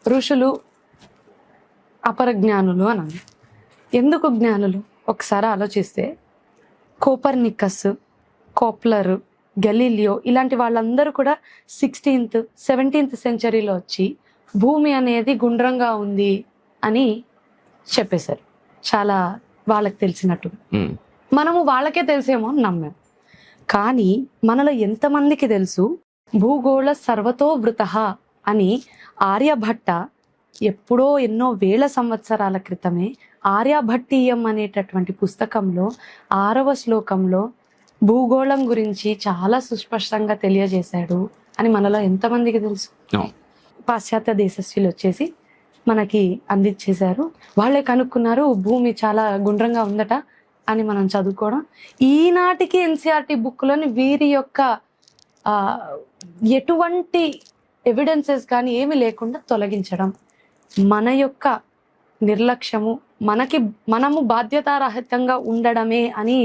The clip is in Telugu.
ఋషులు అపరజ్ఞానులు అని. ఎందుకు జ్ఞానులు ఒకసారి ఆలోచిస్తే కోపర్నికస్, కోప్లర్, గెలీలియో ఇలాంటి వాళ్ళందరూ కూడా 16th 17th సెంచరీలో వచ్చి భూమి అనేది గుండ్రంగా ఉంది అని చెప్పేశారు. చాలా వాళ్ళకి తెలిసినట్టు. మనము వాళ్ళకే తెలిసేమో అని నమ్మాం. కానీ మనలో ఎంతమందికి తెలుసు భూగోళ సర్వతో వృతః అని ఆర్యభట్ట ఎప్పుడో ఎన్నో వేల సంవత్సరాల క్రితమే ఆర్యభట్టీయం అనేటటువంటి పుస్తకంలో 6వ శ్లోకంలో భూగోళం గురించి చాలా సుస్పష్టంగా తెలియజేశాడు అని మనలో ఎంతమందికి తెలుసు? పాశ్చాత్య దేశస్యులు వచ్చేసి మనకి అందించేశారు. వాళ్ళే కనుక్కున్నారు భూమి చాలా గుండ్రంగా ఉందట అని మనం చదువుకోవడం. ఈనాటికి ఎన్సీఆర్టీ బుక్లోని వీరి యొక్క ఎటువంటి ఎవిడెన్సెస్ కానీ ఏమి లేకుండా తొలగించడం మన యొక్క నిర్లక్ష్యము, మనము బాధ్యతారహితంగా ఉండడమే అని